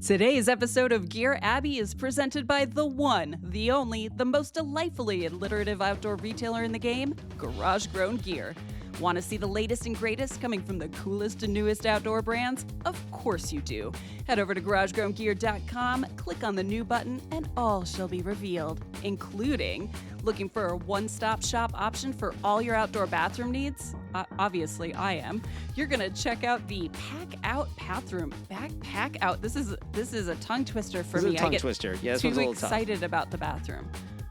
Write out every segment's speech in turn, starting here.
Today's episode of Gear Abby is presented by the one, the only, the most delightfully alliterative outdoor retailer in the game, Garage Grown Gear. Want to see the latest and greatest coming from the coolest and newest outdoor brands? Of course you do. Head over to garagegrowngear.com, click on the new button, and all shall be revealed, including looking for a one-stop shop option for all your outdoor bathroom needs? Obviously, I am. You're gonna check out the Pack Out bathroom. Pack Out. This is a tongue twister for me. This is a tongue twister. Yeah, this one's a little tough. Excited about the bathroom.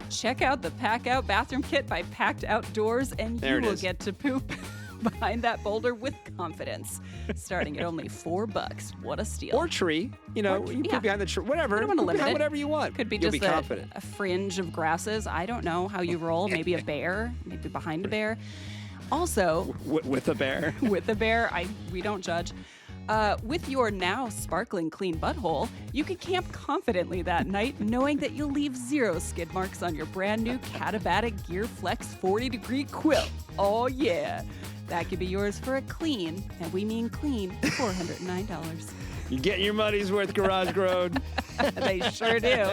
Check out the Pack Out bathroom kit by Packed Outdoors, and you will get to poop behind that boulder with confidence. Starting at only $4. What a steal. Or tree. You know, you put behind the tree. Whatever. You don't want to limit it. Whatever you want. Could be You'll just a fringe of grasses. I don't know how you roll. Maybe a bear. Maybe behind a bear. Also, with a bear. With a bear. We don't judge. With your now sparkling clean butthole, you can camp confidently that night knowing that you'll leave 0 skid marks on your brand new Catabatic Gear Flex 40-degree quilt. Oh yeah. That could be yours for a clean, and we mean clean, $409. You get your money's worth, Garage Grown. They sure do.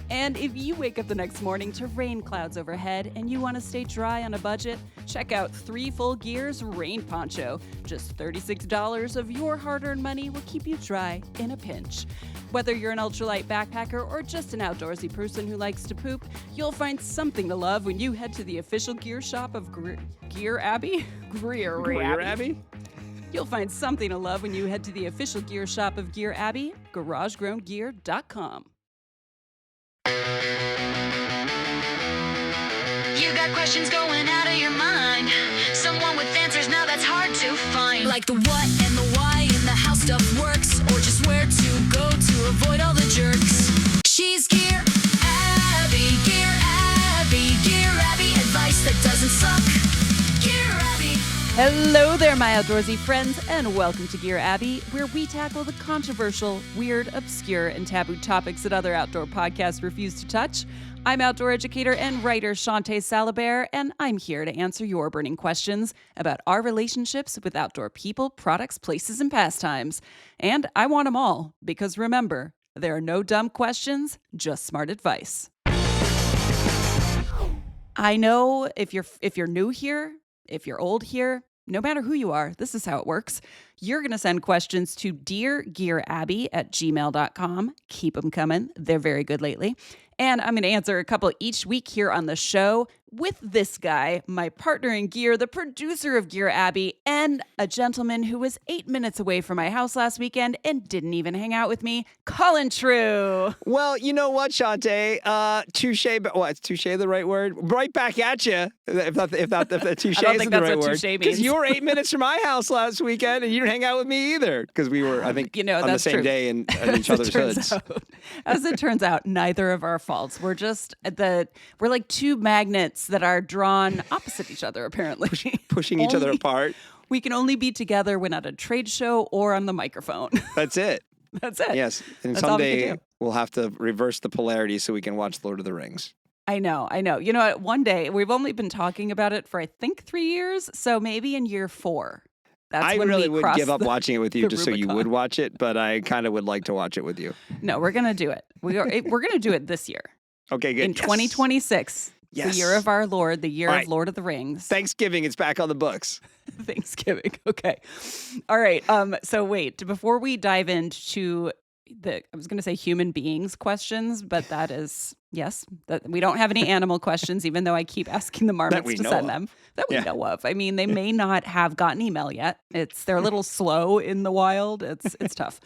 And if you wake up the next morning to rain clouds overhead and you want to stay dry on a budget, check out 3 Full Gears Rain Poncho. Just $36 of your hard-earned money will keep you dry in a pinch. Whether you're an ultralight backpacker or just an outdoorsy person who likes to poop, you'll find something to love when you head to the official gear shop of Gear Abby? Gear Abby? You'll find something to love when you head to the official gear shop of Gear Abby, garagegrowngear.com. You got questions going out of your mind. Someone with answers now that's hard to find. Like the what and the why and the how stuff works, or just where to go to avoid all the jerks. She's Gear Abby, Gear Abby, Gear Abby, advice that doesn't suck. Gear Abby. Hello there, my outdoorsy friends, and welcome to Gear Abby, where we tackle the controversial, weird, obscure, and taboo topics that other outdoor podcasts refuse to touch. I'm outdoor educator and writer Shawnté and I'm here to answer your burning questions about our relationships with outdoor people, products, places, and pastimes. And I want them all, because remember, there are no dumb questions, just smart advice. I know if you're new here, if you're old here, no matter who you are, this is how it works. You're going to send questions to deargearabby@gmail.com. Keep them coming. They're very good lately. And I'm going to answer a couple each week here on the show with this guy, my partner in gear, the producer of Gear Abby, and a gentleman who was 8 minutes away from my house last weekend and didn't even hang out with me, Colin True. Well, you know what, Shawnté? Touche, is touche the right word? Right back at you, if touche isn't the right word. Because you were 8 minutes from my house last weekend and you didn't hang out with me either, because we were, I think, on the same day in each other's hoods. As it turns out, neither of our faults. We're just we're like two magnets that are drawn opposite each other, apparently. Pushing each other apart. We can only be together when at a trade show or on the microphone. That's it. That's it. Yes. And someday we'll have to reverse the polarity so we can watch Lord of the Rings. I know. You know what? One day, we've only been talking about it for, I think, 3 years. So maybe in year 4. I really would give up watching it with you just so you would watch it, but I kind of would like to watch it with you. No, we're going to do it. We're going to do it this year. Okay, good. In 2026. Yes. The year of our Lord, the year of Lord of the Rings. Thanksgiving, it's back on the books. Thanksgiving. Okay. All right. So wait, before we dive into I was going to say human beings questions, but that is, yes, that we don't have any animal questions, even though I keep asking the marmots to send them that we know of. I mean, they may not have gotten email yet. They're a little slow in the wild. It's tough.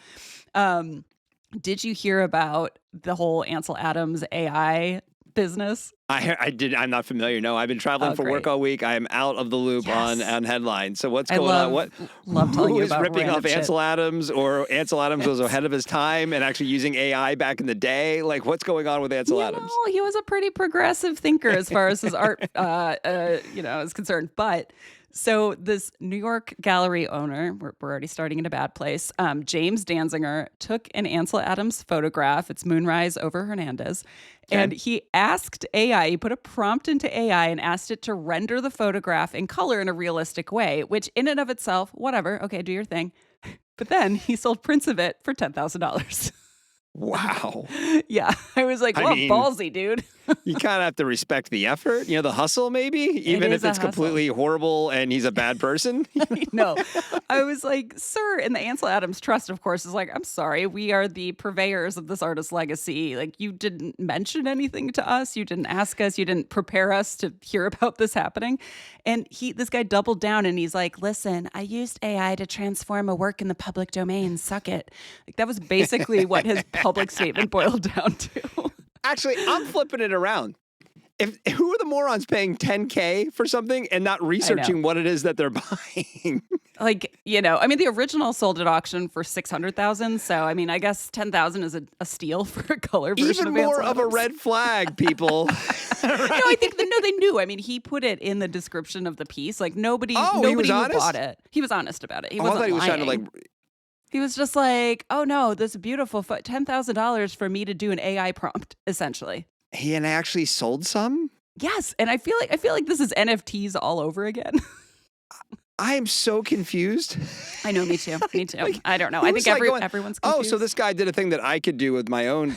Did you hear about the whole Ansel Adams AI business? I did. I'm not familiar. No, I've been traveling for work all week. I am out of the loop on headlines. So what's going on? Love telling you about who is ripping off Ansel Adams, or Ansel Adams was ahead of his time and actually using AI back in the day? Like, what's going on with Ansel Adams? He was a pretty progressive thinker as far as his art, is concerned. But so this New York gallery owner, we're already starting in a bad place, James Danziger, took an Ansel Adams photograph. It's Moonrise over Hernandez. And he asked AI, he put a prompt into AI and asked it to render the photograph in color in a realistic way, which in and of itself, whatever, okay, do your thing. But then he sold prints of it for $10,000. Wow. Yeah. I was like, well, ballsy, dude. You kind of have to respect the effort, the hustle maybe, even if it's completely horrible and he's a bad person. No, I was like, sir, and the Ansel Adams Trust, of course, is like, I'm sorry, we are the purveyors of this artist's legacy. Like, you didn't mention anything to us. You didn't ask us. You didn't prepare us to hear about this happening. And this guy doubled down and he's like, listen, I used AI to transform a work in the public domain. Suck it. Like, that was basically what his public statement boiled down to. Actually, I'm flipping it around. Who are the morons paying $10K for something and not researching what it is that they're buying? Like, the original sold at auction for $600,000. So, I guess $10,000 is a steal for a color version Even of more Ansel of a red flag, people. Right? No, I think they knew. He put it in the description of the piece. Like, nobody who bought it. He was honest about it. He wasn't I thought he was lying. trying to He was just like, oh no, this beautiful $10,000 for me to do an AI prompt, essentially. He actually sold some? Yes, and I feel like this is NFTs all over again. I am so confused. I know, me too. I don't know. I think everyone's confused. Oh, so this guy did a thing that I could do with my own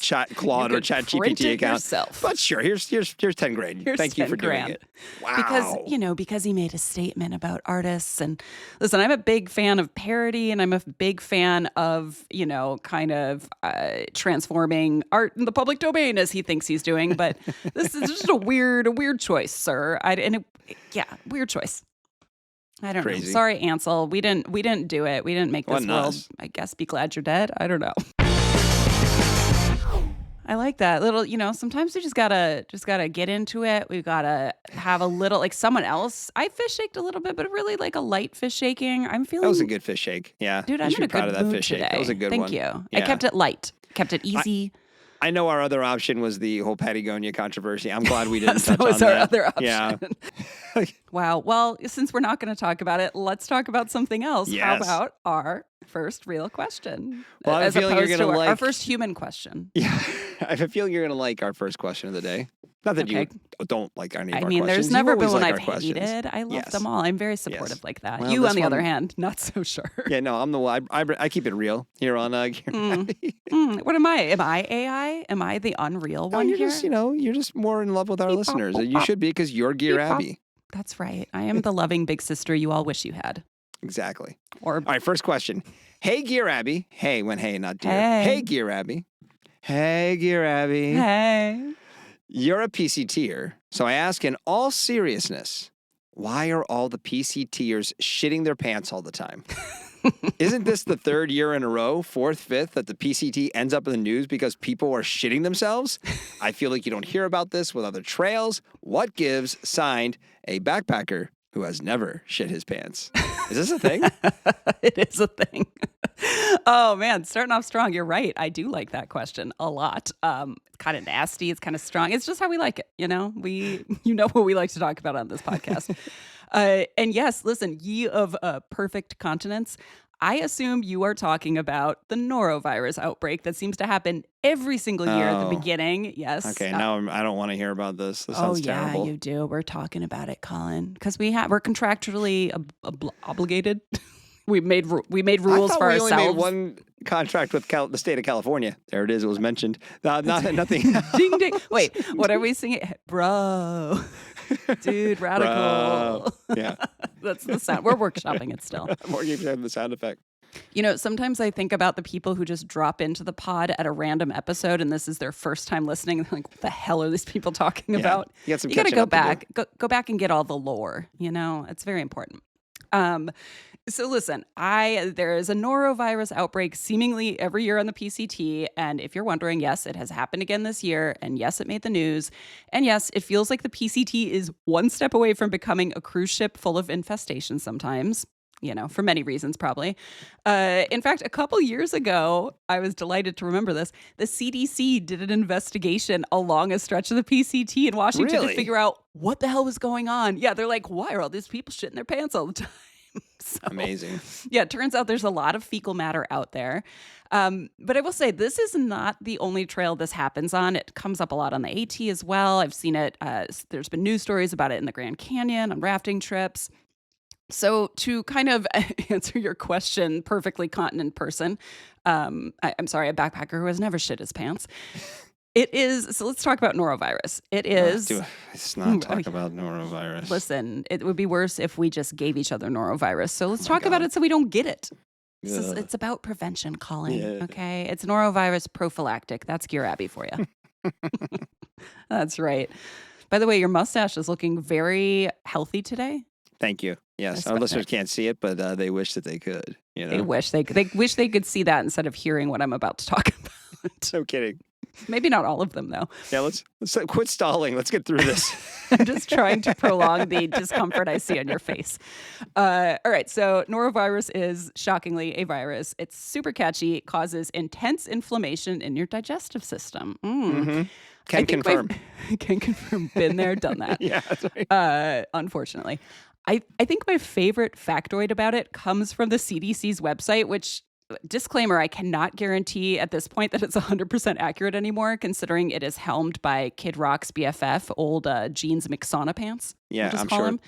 Chat Claude or Chat GPT account. Yourself. But sure, here's $10,000. Thank you for doing it. Wow. Because he made a statement about artists. And listen, I'm a big fan of parody, and I'm a big fan of transforming art in the public domain as he thinks he's doing. But this is just a weird choice, sir. Weird choice. I don't know. Sorry, Ansel. We didn't do it. We didn't make this world. I guess be glad you're dead. I don't know. I like that little. Sometimes we just gotta get into it. We gotta have a little someone else. I fish shaked a little bit, but really like a light fish shaking. I'm feeling. That was a good fish shake. Yeah, dude. I'm in a proud good of that mood fish today. shake. That was a good one. Thank you. Yeah. I kept it light. Kept it easy. I know our other option was the whole Patagonia controversy. I'm glad we didn't touch that was on our that. other option. Yeah. Wow. Well, since we're not going to talk about it, let's talk about something else. Yes. How about our first real question? Well, I have a feeling you're going to like our first human question. Yeah, I have a feeling you're going to like our first question of the day. Not that you don't like any of our questions. There's never been one I've hated. I love them all. I'm very supportive like that. Well, you, on the other hand, not so sure. Yeah, no, I'm the one. I keep it real here on What am I? Am I AI? Am I the unreal one you're here? Just, you're just more in love with our listeners. You should be, because you're Gearabby. That's right. I am the loving big sister you all wish you had. Exactly. All right, first question. Hey, Gearabby. Hey, when hey, not dear. Hey, Gearabby. Hey, Gearabby. Hey. You're a PCTer, so I ask in all seriousness, why are all the PCTers shitting their pants all the time? Isn't this the third year in a row, fourth, fifth, that the PCT ends up in the news because people are shitting themselves? I feel like you don't hear about this with other trails. What gives? Signed, a backpacker who has never shit his pants. Is this a thing? It is a thing. Oh, man. Starting off strong. You're right. I do like that question a lot. Kind of nasty. It's kind of strong. It's just how we like it. You know what we like to talk about on this podcast. And yes, listen, ye of perfect continence, I assume you are talking about the norovirus outbreak that seems to happen every single year at the beginning. Yes. Okay, now I don't want to hear about this. This sounds terrible. Oh, yeah, you do. We're talking about it, Colin, because we're contractually obligated. We made rules for ourselves. We only made one contract with the state of California. There it is. It was mentioned. Nothing. Ding, ding. Wait, what are we singing? Bro. Dude, radical. Bro. Yeah. That's the sound. We're workshopping it still. More games have the sound effect. Sometimes I think about the people who just drop into the pod at a random episode and this is their first time listening. And they're like, what the hell are these people talking about? You got to go back. Go back and get all the lore. It's very important. So listen, there is a norovirus outbreak seemingly every year on the PCT. And if you're wondering, yes, it has happened again this year. And yes, it made the news. And yes, it feels like the PCT is one step away from becoming a cruise ship full of infestation sometimes. For many reasons, probably. In fact, a couple years ago, I was delighted to remember this. The CDC did an investigation along a stretch of the PCT in Washington to figure out what the hell was going on. Yeah, they're like, why are all these people shitting their pants all the time? Amazing. Yeah, it turns out there's a lot of fecal matter out there. But I will say, this is not the only trail this happens on. It comes up a lot on the AT as well. I've seen it. There's been news stories about it in the Grand Canyon on rafting trips. So to kind of answer your question perfectly continent person, I'm sorry, a backpacker who has never shit his pants. It is, so let's talk about norovirus. It is. Let's not talk about norovirus. Listen, it would be worse if we just gave each other norovirus. So let's talk about it so we don't get it. It's about prevention, Colin. Yeah. Okay? It's norovirus prophylactic. That's Gearabby for you. That's right. By the way, your mustache is looking very healthy today. Thank you. Yes, our listeners can't see it, but they wish that they could. You know? They wish they could see that instead of hearing what I'm about to talk about. No kidding. Maybe not all of them, though. Yeah, let's quit stalling. Let's get through this. I'm just trying to prolong the discomfort I see on your face. All right, so norovirus is shockingly a virus. It's super catchy. It causes intense inflammation in your digestive system. Mm-hmm. Can confirm. Can confirm. Been there, done that. Yeah, that's right. Unfortunately. I think my favorite factoid about it comes from the CDC's website, which, disclaimer, I cannot guarantee at this point that it's 100% accurate anymore, considering it is helmed by Kid Rock's BFF, old Jeans McSauna Pants. Yeah, I'm sure.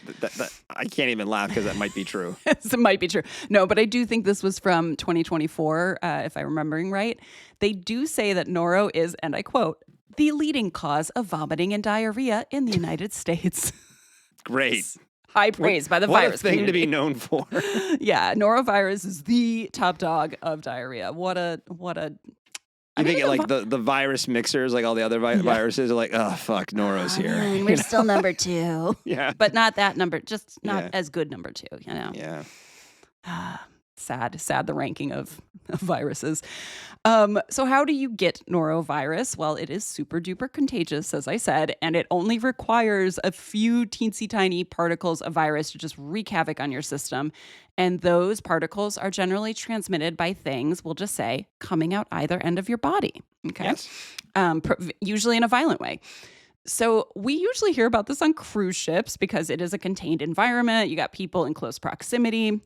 I can't even laugh because that might be true. It might be true. No, but I do think this was from 2024, if I'm remembering right. They do say that noro is, and I quote, the leading cause of vomiting and diarrhea in the United States. Great. High praise by the virus What a thing community. to be known for. Yeah, norovirus is the top dog of diarrhea. What a. You think like the virus mixers, like all the other viruses, are like, oh fuck, noro's here. We're still number 2. Yeah, but not that number. Just not as good number 2. You know. Yeah. Sad the ranking of viruses. So how do you get norovirus? Well, it is super duper contagious, as I said, and it only requires a few teensy tiny particles of virus to just wreak havoc on your system. And those particles are generally transmitted by things, we'll just say, coming out either end of your body. Okay. Yes. Usually in a violent way. So we usually hear about this on cruise ships because it is a contained environment. You got people in close proximity.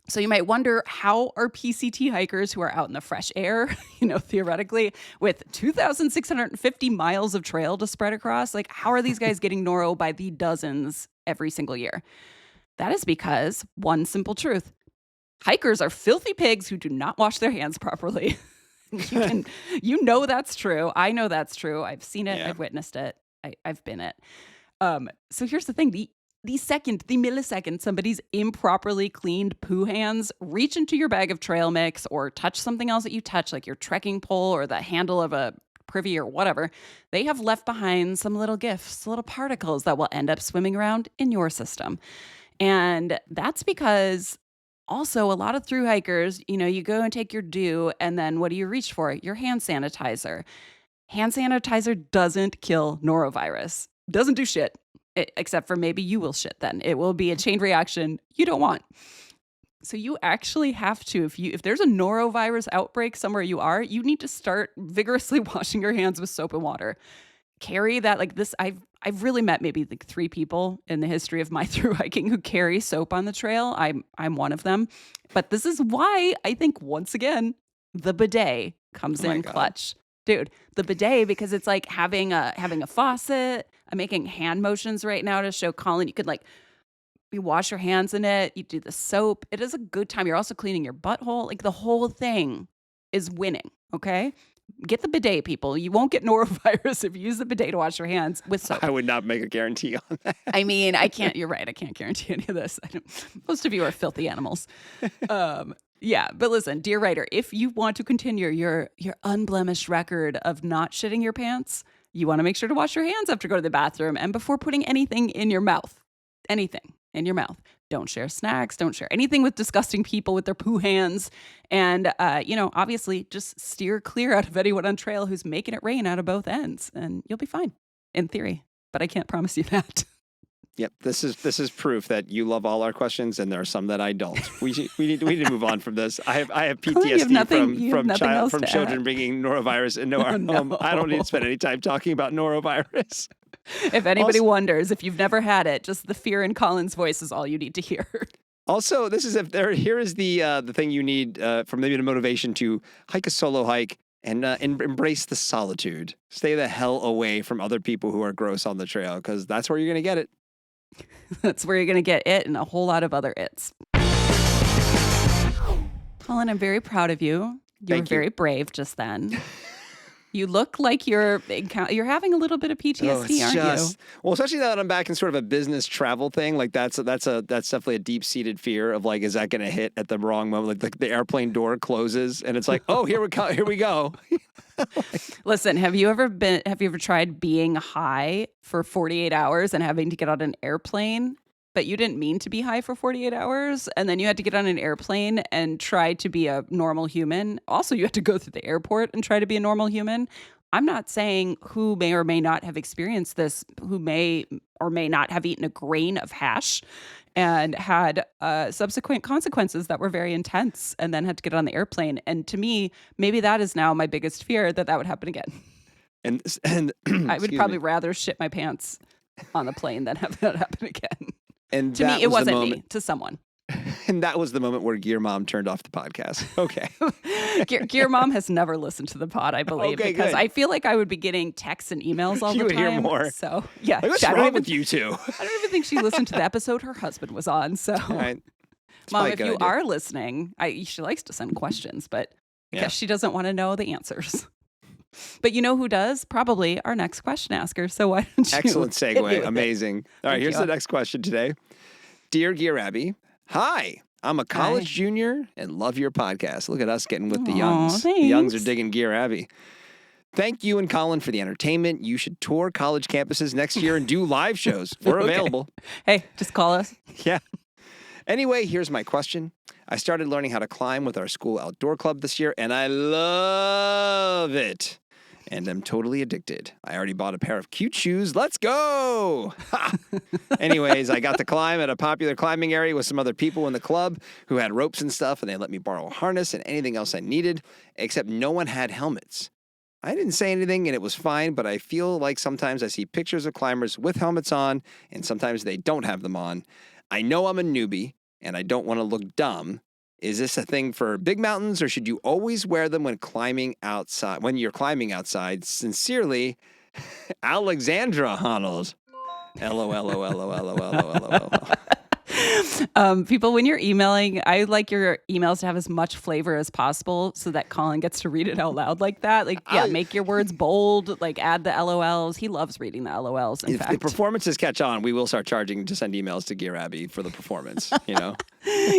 So you might wonder, how are PCT hikers who are out in the fresh air, theoretically, with 2,650 miles of trail to spread across, like how are these guys getting noro by the dozens every single year? That is because one simple truth. Hikers are filthy pigs who do not wash their hands properly. You know that's true. I know that's true. I've seen it. Yeah. I've witnessed it. I've been it. So here's the thing. The millisecond somebody's improperly cleaned poo hands reach into your bag of trail mix or touch something else that you touch, like your trekking pole or the handle of a privy or whatever, they have left behind some little gifts, little particles that will end up swimming around in your system. And that's because also a lot of thru hikers, you go and take your due, and then what do you reach for? Your hand sanitizer. Hand sanitizer doesn't kill norovirus. Doesn't do shit. Except for maybe you will shit then. It will be a chain reaction you don't want. So you actually have to, if there's a norovirus outbreak somewhere you are, you need to start vigorously washing your hands with soap and water. Carry that, like this, I've really met maybe like 3 people in the history of my thru hiking who carry soap on the trail. I'm one of them. But this is why I think, once again, the bidet comes in clutch. Dude, the bidet, because it's like having a faucet. I'm making hand motions right now to show Colin. You could you wash your hands in it. You do the soap. It is a good time. You're also cleaning your butthole. Like the whole thing is winning. Okay. Get the bidet, people. You won't get norovirus if you use the bidet to wash your hands with soap. I would not make a guarantee on that. I mean, I can't. You're right. I can't guarantee any of this. Most of you are filthy animals. Yeah, but listen, dear writer, if you want to continue your unblemished record of not shitting your pants, you want to make sure to wash your hands after you go to the bathroom and before putting anything in your mouth. Anything in your mouth. Don't share snacks. Don't share anything with disgusting people with their poo hands. And, obviously just steer clear out of anyone on trail who's making it rain out of both ends. And you'll be fine, in theory. But I can't promise you that. Yep, this is proof that you love all our questions, and there are some that I don't. We need to move on from this. I have PTSD from children bringing norovirus into our home. I don't need to spend any time talking about norovirus. If anybody wonders, if you've never had it, just the fear in Colin's voice is all you need to hear. Also, here is the thing you need for maybe the motivation to hike a solo hike and embrace the solitude. Stay the hell away from other people who are gross on the trail, because that's where you're going to get it. That's where you're going to get it and a whole lot of other its. Colin, I'm very proud of you. You were very brave just then. You look like you're having a little bit of PTSD, aren't you? Well, especially now that I'm back in sort of a business travel thing. Like that's definitely a deep-seated fear of like, is that going to hit at the wrong moment? Like the airplane door closes and it's like, oh, here we go. Listen, have you ever tried being high for 48 hours and having to get on an airplane? But you didn't mean to be high for 48 hours, and then you had to get on an airplane and try to be a normal human. Also, you had to go through the airport and try to be a normal human. I'm not saying who may or may not have experienced this, who may or may not have eaten a grain of hash and had subsequent consequences that were very intense and then had to get on the airplane. And to me, maybe that is now my biggest fear, that would happen again. And I would probably rather shit my pants on the plane than have that happen again. And to me, it wasn't me, to someone. And that was the moment where Gear Mom turned off the podcast. Okay. Gear Mom has never listened to the pod, I believe, okay, because good. I feel like I would be getting texts and emails all the time. You would hear more. So, yeah. Like, what's wrong with you two? I don't even think she listened to the episode her husband was on. So, right. Mom, if you are listening, she likes to send questions, but I guess she doesn't want to know the answers. But you know who does? Probably our next question asker. So why don't you? Excellent segue. Amazing. All right, here's the next question today. Dear Gearabby, hi. I'm a college junior and love your podcast. Look at us getting with the youngs. Thanks. The youngs are digging Gearabby. Thank you and Colin for the entertainment. You should tour college campuses next year and do live shows. We're available. Hey, just call us. Yeah. Anyway, here's my question. I started learning how to climb with our school outdoor club this year, and I love it. And I'm totally addicted. I already bought a pair of cute shoes. Let's go! Anyways, I got to climb at a popular climbing area with some other people in the club who had ropes and stuff, and they let me borrow a harness and anything else I needed, except no one had helmets. I didn't say anything, and it was fine, but I feel like sometimes I see pictures of climbers with helmets on, and sometimes they don't have them on. I know I'm a newbie, and I don't want to look dumb. Is this a thing for big mountains, or should you always wear them when climbing outside? When you're climbing outside, sincerely, Alexandra Honnold. LOL. People, when you're emailing, I like your emails to have as much flavor as possible so that Colin gets to read it out loud like that. Like, make your words bold, like add the LOLs. He loves reading the LOLs, in fact. If the performances catch on, we will start charging to send emails to Gearabby for the performance, you know?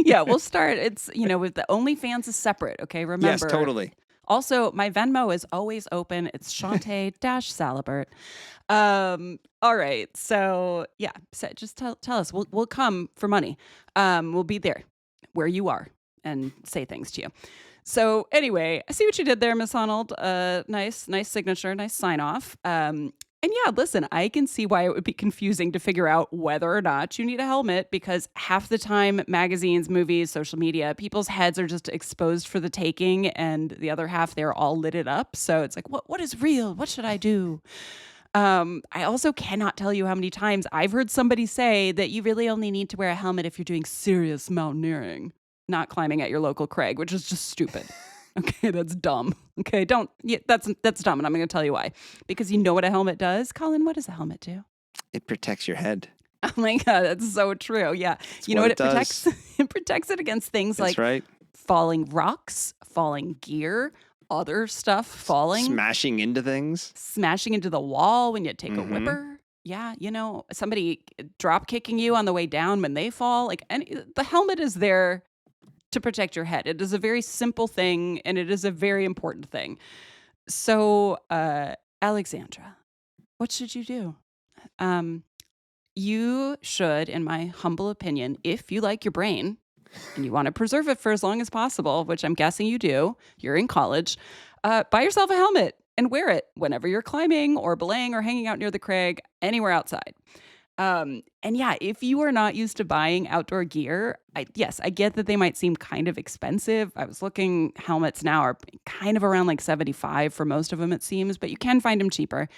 Yeah, we'll start. It's, with the OnlyFans is separate, okay? Remember. Yes, totally. Also, my Venmo is always open. It's Shawnté-Salibert. All right. So yeah, just tell us. We'll come for money. We'll be there where you are and say things to you. So anyway, I see what you did there, Miss Honnold. Nice signature, nice sign off. And yeah, listen, I can see why it would be confusing to figure out whether or not you need a helmet, because half the time, magazines, movies, social media, people's heads are just exposed for the taking, and the other half, they're all lidded up. So it's like, what is real? What should I do? I also cannot tell you how many times I've heard somebody say that you really only need to wear a helmet if you're doing serious mountaineering, not climbing at your local crag, which is just stupid. Okay, that's dumb. Okay, that's dumb, and I'm going to tell you why. Because you know what a helmet does? Colin, what does a helmet do? It protects your head. Oh my God, that's so true. Yeah. You know what it protects? It protects it against things like falling rocks, falling gear, other stuff falling. Smashing into things. Smashing into the wall when you take a whipper. Yeah, somebody drop kicking you on the way down when they fall. The helmet is there to protect your head. It is a very simple thing, and it is a very important thing. So, Alexandra, what should you do? You should, in my humble opinion, if you like your brain and you want to preserve it for as long as possible, which I'm guessing you do, you're in college, buy yourself a helmet and wear it whenever you're climbing or belaying or hanging out near the crag, anywhere outside. And yeah, if you are not used to buying outdoor gear, I get that they might seem kind of expensive. I was looking, helmets now are kind of around like $75 for most of them, it seems, but you can find them cheaper.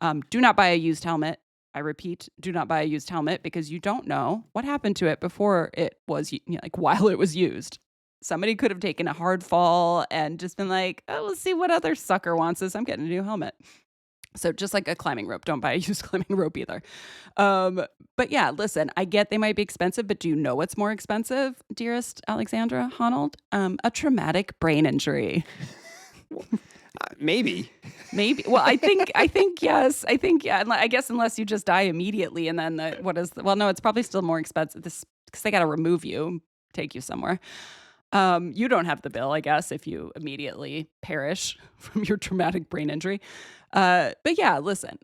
Do not buy a used helmet. I repeat, do not buy a used helmet, because you don't know what happened to it before it was, while it was used. Somebody could have taken a hard fall and just been like, oh, let's see what other sucker wants this. I'm getting a new helmet. So just like a climbing rope. Don't buy a used climbing rope either. But yeah, listen, I get they might be expensive, but do you know what's more expensive, dearest Alexandra Honnold? A traumatic brain injury. Maybe. Well, I think yes. I think yeah. I guess unless you just die immediately, and then no, it's probably still more expensive. This because they got to remove you, take you somewhere. You don't have the bill, I guess, if you immediately perish from your traumatic brain injury. But yeah, listen,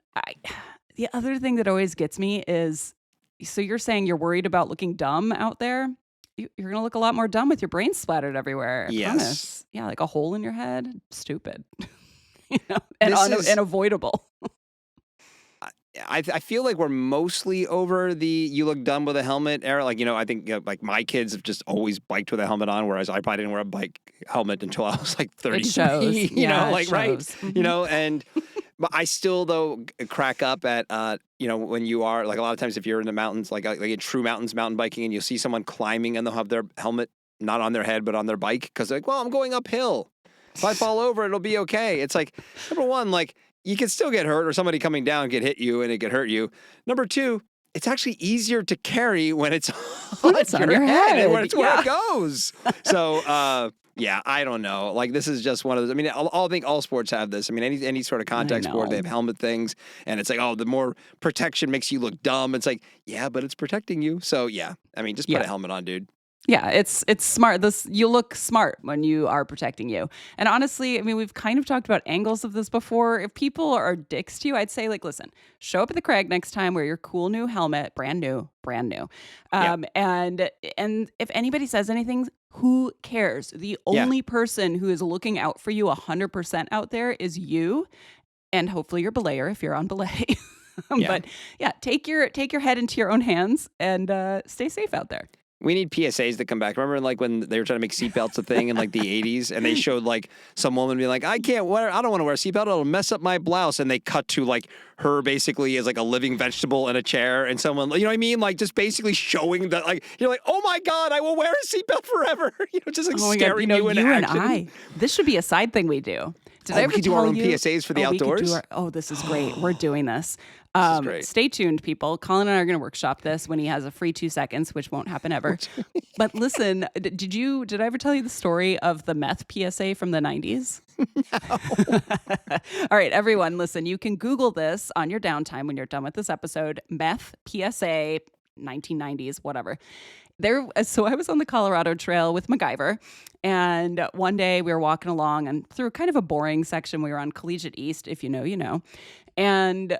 the other thing that always gets me is, so you're saying you're worried about looking dumb out there? You're going to look a lot more dumb with your brain splattered everywhere. I promise. Yeah, like a hole in your head. Stupid. And unavoidable. I feel like we're mostly over the you look dumb with a helmet era. Like, I think like my kids have just always biked with a helmet on, whereas I probably didn't wear a bike helmet until I was like 30. It shows. Right? Mm-hmm. And but I still though crack up at when you are like a lot of times if you're in the mountains, like in true mountain biking, and you'll see someone climbing and they'll have their helmet not on their head but on their bike because they're like, well, I'm going uphill. If I fall over, it'll be okay. It's like, number one, like, you can still get hurt, or somebody coming down could hit you and it could hurt you. Number two, it's actually easier to carry when it's on your head and when it's where it goes. So, I don't know. Like, this is just one of those. I mean, I think all sports have this. I mean, any sort of contact sport, they have helmet things, and it's like, oh, the more protection makes you look dumb. It's like, yeah, but it's protecting you. So, yeah, I mean, just put a helmet on, dude. Yeah, it's smart. You look smart when you are protecting you. And honestly, I mean, we've kind of talked about angles of this before. If people are dicks to you, I'd say, like, listen, show up at the Craig next time, wear your cool new helmet, brand new. And if anybody says anything, who cares? The only person who is looking out for you 100% out there is you, and hopefully your belayer if you're on belay. But yeah, take your head into your own hands and stay safe out there. We need PSAs to come back. Remember, like when they were trying to make seatbelts a thing in like the 80s, and they showed like some woman being like, I don't want to wear a seatbelt. It'll mess up my blouse. And they cut to like her basically as like a living vegetable in a chair, and someone, you know what I mean? Like just basically showing that, like, you're like, oh my God, I will wear a seatbelt forever. Just like scaring you in action. And this should be a side thing we do. Did I ever we could do our own PSAs for the outdoors? This is great. We're doing this. Great. Stay tuned, people. Colin and I are going to workshop this when he has a free 2 seconds, which won't happen ever. But listen, did I ever tell you the story of the meth PSA from the 90s? No. All right, everyone, listen, you can Google this on your downtime when you're done with this episode. Meth PSA 1990s, whatever. So I was on the Colorado Trail with MacGyver, and one day we were walking along and through kind of a boring section. We were on Collegiate East, if you know, you know. And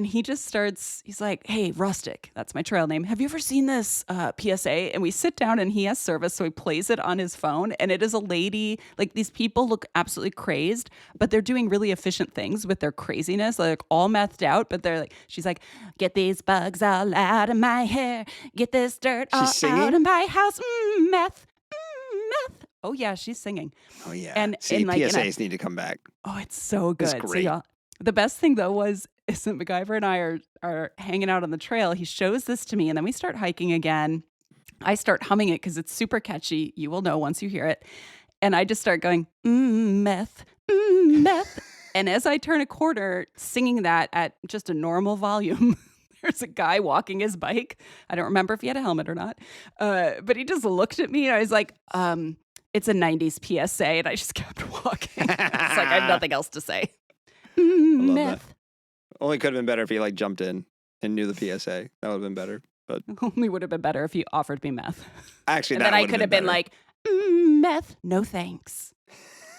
he just starts, he's like, hey, Rustic, that's my trail name. Have you ever seen this PSA? And we sit down and he has service, so he plays it on his phone. And it is a lady, like these people look absolutely crazed, but they're doing really efficient things with their craziness, like all methed out. But she's like, get these bugs all out of my hair, get this dirt all out of my house, meth, meth. Oh yeah, she's singing. Oh yeah. And PSAs need to come back. Oh, it's so good. It's great. So, the best thing, though, is that MacGyver and I are hanging out on the trail. He shows this to me, and then we start hiking again. I start humming it because it's super catchy. You will know once you hear it. And I just start going, meth, meth. And as I turn a corner, singing that at just a normal volume, there's a guy walking his bike. I don't remember if he had a helmet or not. But he just looked at me, and I was like, it's a 90s PSA. And I just kept walking. It's like I have nothing else to say. Meth. That. Only could have been better if he like jumped in and knew the PSA. That would have been better. But only would have been better if he offered me meth. Actually, and then I could have been like, meth, no thanks.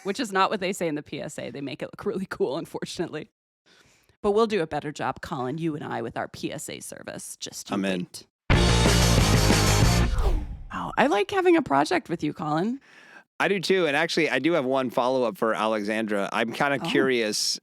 Which is not what they say in the PSA. They make it look really cool, unfortunately. But we'll do a better job, Colin, you and I, with our PSA service. I'm in. Oh, I like having a project with you, Colin. I do too. And actually, I do have one follow-up for Alexandra. I'm kind of curious,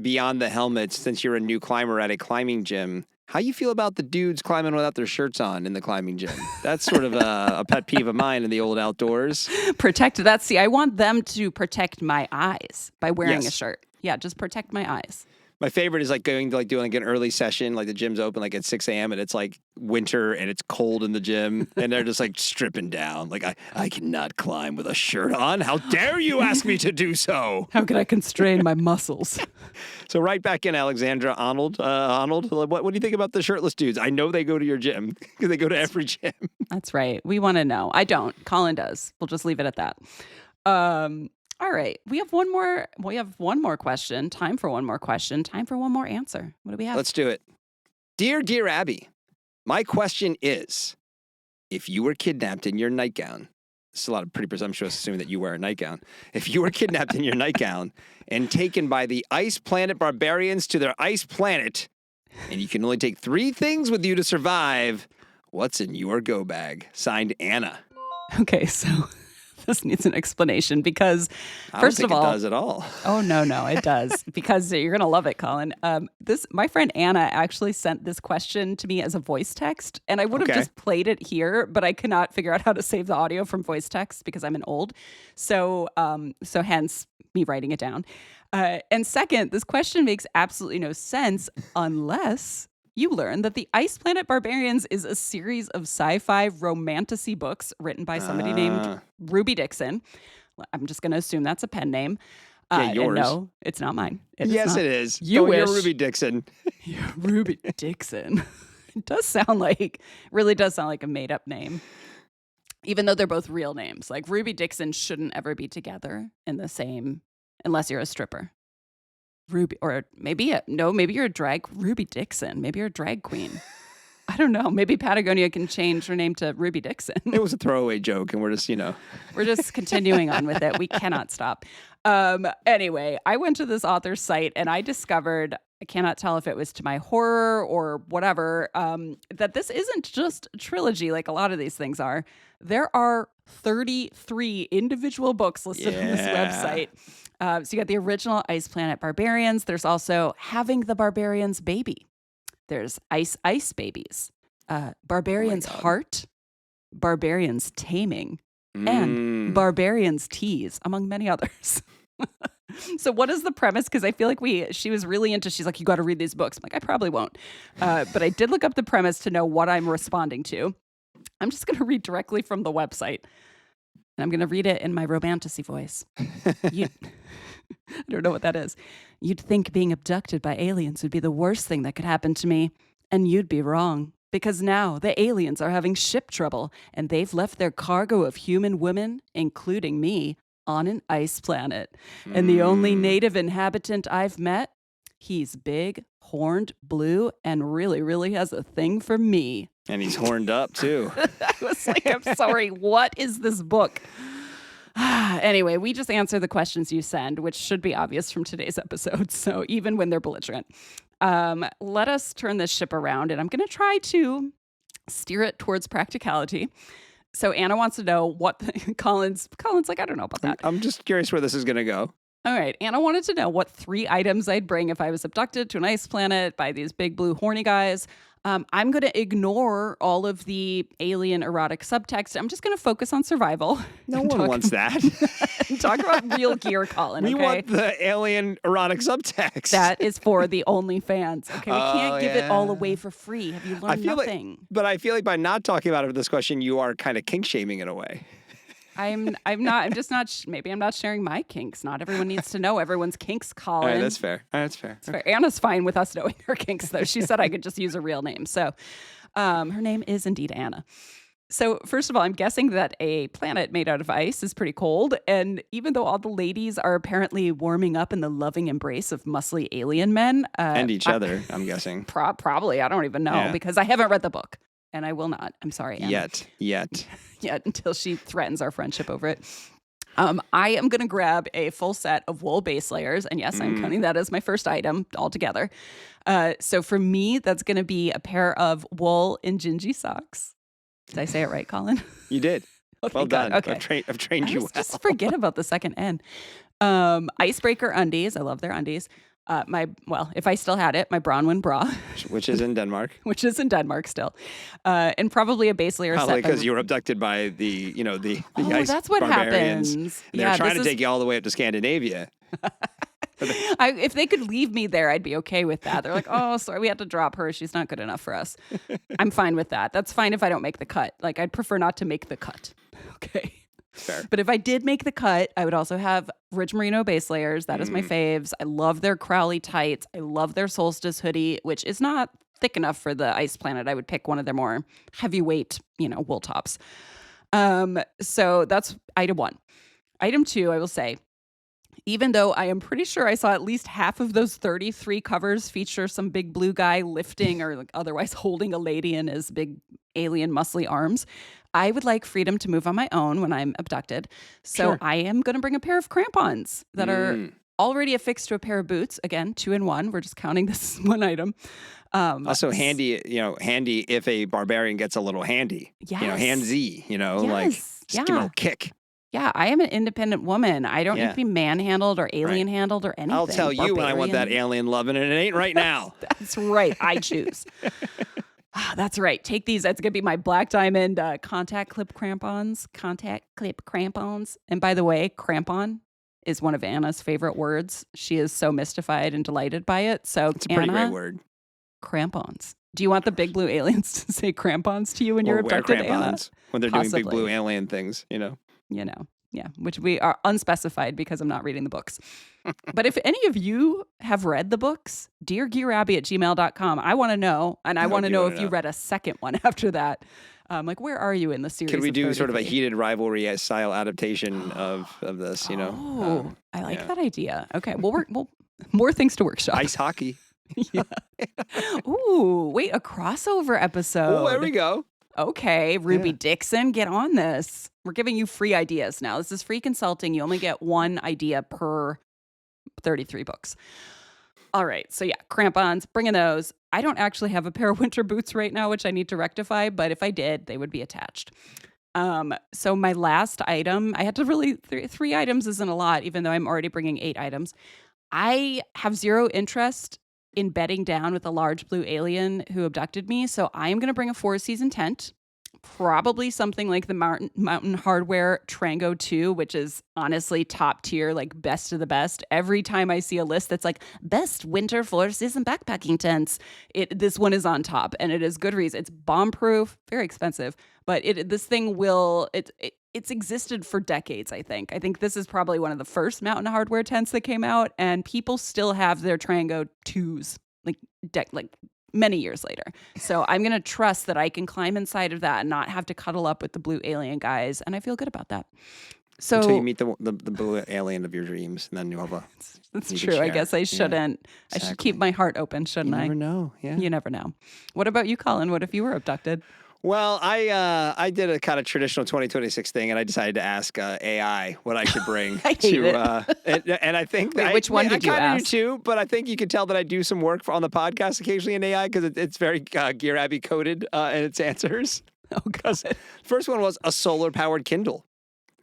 beyond the helmets, since you're a new climber at a climbing gym, how you feel about the dudes climbing without their shirts on in the climbing gym? That's sort of a pet peeve of mine in the old outdoors. I want them to protect my eyes by wearing a shirt. Yeah, just protect my eyes. My favorite is like going to like doing like an early session, like the gym's open like at 6 a.m. and it's like winter and it's cold in the gym and they're just like stripping down. Like I cannot climb with a shirt on. How dare you ask me to do so? How can I constrain my muscles? So right back in, Alexandra Arnold. What do you think about the shirtless dudes? I know they go to your gym because they go to every gym. That's right. We want to know. I don't. Colin does. We'll just leave it at that. All right. We have one more question. Time for one more question. Time for one more answer. What do we have? Let's do it. Dear Abby, my question is, if you were kidnapped in your nightgown, it's a lot of pretty presumptuous assuming that you wear a nightgown. If you were kidnapped in your nightgown and taken by the Ice Planet Barbarians to their ice planet, and you can only take 3 things with you to survive, what's in your go bag? Signed, Anna. Okay, so this needs an explanation because, first of all, it does at all. Oh no, it does because you're gonna love it, Colin. My friend Anna actually sent this question to me as a voice text, and I would have just played it here, but I could not figure out how to save the audio from voice text because I'm an old. So hence me writing it down. And second, this question makes absolutely no sense unless you learn that the Ice Planet Barbarians is a series of sci-fi romantasy books written by somebody named Ruby Dixon. I'm just going to assume that's a pen name. Yours. No, it's not mine. Yes, it is. You wish. You're Ruby Dixon. Ruby Dixon. It really does sound like a made-up name. Even though they're both real names. Like Ruby Dixon shouldn't ever be together in the same, unless you're a stripper. Ruby, or maybe you're a drag, Ruby Dixon. Maybe you're a drag queen. I don't know. Maybe Patagonia can change her name to Ruby Dixon. It was a throwaway joke, and we're just continuing on with it. We cannot stop. Anyway, I went to this author's site and I discovered, I cannot tell if it was to my horror or whatever, that this isn't just a trilogy like a lot of these things are. There are 33 individual books listed on this website. So you got the original Ice Planet Barbarians. There's also Having the Barbarians Baby. There's Ice Babies. Barbarians Heart. Barbarians Taming. And Barbarians Tease, among many others. So what is the premise? Because I feel like she was really she's like, you got to read these books. I'm like, I probably won't. But I did look up the premise to know what I'm responding to. I'm just going to read directly from the website. And I'm going to read it in my romantasy voice. I don't know what that is. You'd think being abducted by aliens would be the worst thing that could happen to me. And you'd be wrong. Because now the aliens are having ship trouble. And they've left their cargo of human women, including me, on an ice planet. And the only native inhabitant I've met, he's big, horned, blue, and really, really has a thing for me. And he's horned up, too. I was like, I'm sorry, what is this book? Anyway, we just answer the questions you send, which should be obvious from today's episode. So even when they're belligerent, let us turn this ship around, and I'm going to try to steer it towards practicality. So Anna wants to know what Colin's like, I don't know about that. I'm just curious where this is going to go. All right. Anna wanted to know what 3 items I'd bring if I was abducted to an ice planet by these big blue horny guys. I'm going to ignore all of the alien erotic subtext. I'm just going to focus on survival. No one wants that. Talk about real gear, Colin. We want the alien erotic subtext. That is for the OnlyFans. Okay, we can't give it all away for free. Have you learned nothing? But I feel like by not talking about it for this question, you are kind of kink shaming in a way. I'm not. Maybe I'm not sharing my kinks. Not everyone needs to know everyone's kinks, Colin. All right, that's fair. That's fair. Anna's fine with us knowing her kinks, though. She said I could just use a real name. So her name is indeed Anna. So first of all, I'm guessing that a planet made out of ice is pretty cold. And even though all the ladies are apparently warming up in the loving embrace of muscly alien men. And each other, I'm guessing. Probably. I don't even know because I haven't read the book. And I will not. I'm sorry, Anna. Yet, until she threatens our friendship over it. I am going to grab a full set of wool base layers. And yes, I'm counting that as my first item altogether. So for me, that's going to be a pair of wool and gingy socks. Did I say it right, Colin? You did. Well done. Okay. I've trained you well. Just forget about the second N. Icebreaker undies. I love their undies. If I still had it, my Bronwyn bra. Which is in Denmark. Which is in Denmark still. And probably a base layer set. Probably because you were abducted by the ice that's what barbarians. happens. They're trying to take you all the way up to Scandinavia. If they could leave me there, I'd be okay with that. They're like, oh, sorry, we had to drop her. She's not good enough for us. I'm fine with that. That's fine if I don't make the cut. Like, I'd prefer not to make the cut. Okay. Fair. But if I did make the cut, I would also have Ridge Merino base layers. That is my faves. I love their Crowley tights. I love their Solstice hoodie, which is not thick enough for the Ice Planet. I would pick one of their more heavyweight, wool tops. So that's item 1. Item 2, I will say, even though I am pretty sure I saw at least half of those 33 covers feature some big blue guy lifting or like otherwise holding a lady in his big alien muscly arms, I would like freedom to move on my own when I'm abducted. So Sure. I am going to bring a pair of crampons that are already affixed to a pair of boots. Again, 2 in 1. We're just counting this as one item. Also handy, handy if a barbarian gets a little handy. Yes. Handsy, Yes. just give him a little kick. Yeah, I am an independent woman. I don't need to be manhandled or alien handled or anything. I'll tell you when I want that alien loving, and it ain't right now. That's right. I choose. That's right. Take these. That's going to be my black diamond contact clip crampons. Contact clip crampons. And by the way, crampon is one of Anna's favorite words. She is so mystified and delighted by it. So it's a pretty great word. Crampons. Do you want the big blue aliens to say crampons to you when you're abducted, wear crampons Anna? when they're doing big blue alien things, Yeah, which we are unspecified because I'm not reading the books. But if any of you have read the books, deargearabby@gmail.com. I want to know, and I want to know if you read a second one after that. Like, where are you in the series? Could we do sort of a heated rivalry style adaptation of this, Oh, I like that idea. Okay, well, more things to workshop. Ice hockey. Yeah. Ooh, wait, a crossover episode. Oh, there we go. Okay, Ruby Dixon, get on this. We're giving you free ideas now. This is free consulting. You only get one idea per 33 books. All right, so crampons, bringing those. I don't actually have a pair of winter boots right now, which I need to rectify, but if I did, they would be attached. So my last item, I had to really, 3 items isn't a lot, even though I'm already bringing 8 items. I have zero interest in bedding down with a large blue alien who abducted me. So I am going to bring a 4-season tent, probably something like the Mountain Hardwear Trango 2, which is honestly top tier, like best of the best. Every time I see a list that's like best winter 4-season backpacking tents, this one is on top, and it is good reason. It's bomb proof, very expensive, but this thing it's existed for decades, I think. I think this is probably one of the first Mountain Hardwear tents that came out, and people still have their Trango 2s like many years later. So I'm going to trust that I can climb inside of that and not have to cuddle up with the blue alien guys, and I feel good about that. So until you meet the blue alien of your dreams, and then you'll have That's true. I guess I shouldn't. Yeah, exactly. I should keep my heart open, shouldn't I? You never know. Yeah. You never know. What about you, Colin? What if you were abducted? Well, I did a kind of traditional 2026 thing, and I decided to ask AI what I should bring and I think which one did you ask? I kind of do too, but I think you could tell that I do some work on the podcast occasionally in AI because it's very Gearabby coded in its answers. Oh, God. First one was a solar powered Kindle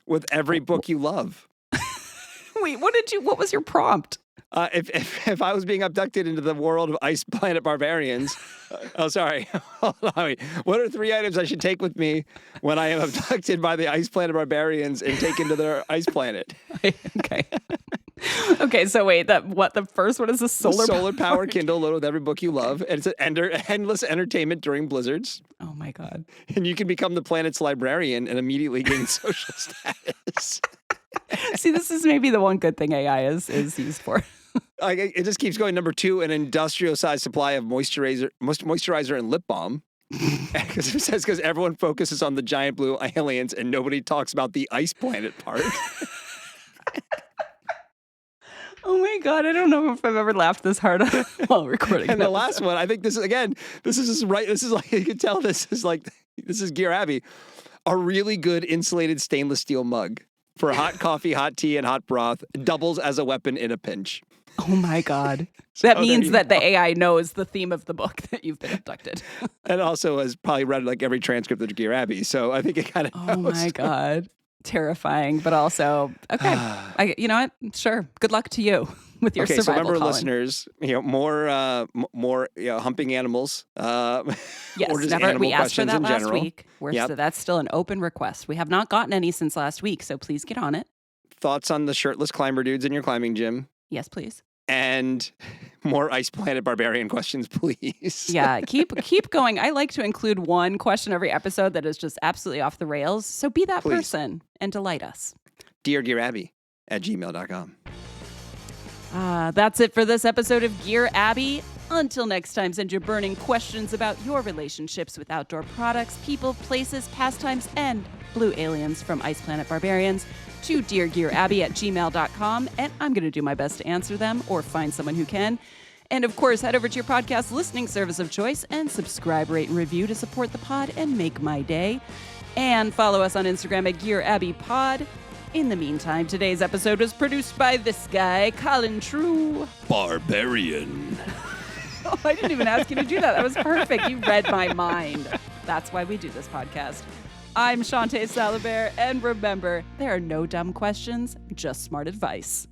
with every book you love. Wait, what was your prompt? If I was being abducted into the world of Ice Planet Barbarians, what are 3 items I should take with me when I am abducted by the Ice Planet Barbarians and taken to their ice planet? Okay. Okay, so wait, the first one is a solar powered Kindle loaded with every book you love, and it's endless entertainment during blizzards. Oh my God. And you can become the planet's librarian and immediately gain social status. See, this is maybe the one good thing AI is used for. It just keeps going. Number 2, an industrial-sized supply of moisturizer and lip balm. Because everyone focuses on the giant blue aliens and nobody talks about the ice planet part. Oh my God, I don't know if I've ever laughed this hard while recording. And the last one, I think this is just right. This is like, you can tell this is Gearabby. A really good insulated stainless steel mug for hot coffee, hot tea, and hot broth, doubles as a weapon in a pinch. Oh my God. That means that the AI knows the theme of the book that you've been abducted. And also has probably read like every transcript of Gearabby. So I think it kind of knows. Oh my God. Terrifying, but also, okay. You know what? Sure. Good luck to you with your survival, so remember, Colin. listeners, more humping animals. Yes, or just never. We asked for that last general. week. So that's still an open request. We have not gotten any since last week, so please get on it. Thoughts on the shirtless climber dudes in your climbing gym? Yes, please. And more Ice Planet Barbarian questions, please. Yeah, keep going. I like to include one question every episode that is just absolutely off the rails. So be that person and delight us. deargearabby@gmail.com. That's it for this episode of Gear Abby. Until next time, send your burning questions about your relationships with outdoor products, people, places, pastimes, and blue aliens from Ice Planet Barbarians to deargearabby@gmail.com, and I'm going to do my best to answer them or find someone who can. And of course, head over to your podcast listening service of choice and subscribe, rate, and review to support the pod and make my day. And follow us on Instagram at GearAbbyPod. In the meantime, today's episode was produced by this guy, Colin True. Barbarian. Oh, I didn't even ask you to do that. That was perfect. You read my mind. That's why we do this podcast. I'm Shawnté Salabert, and remember, there are no dumb questions, just smart advice.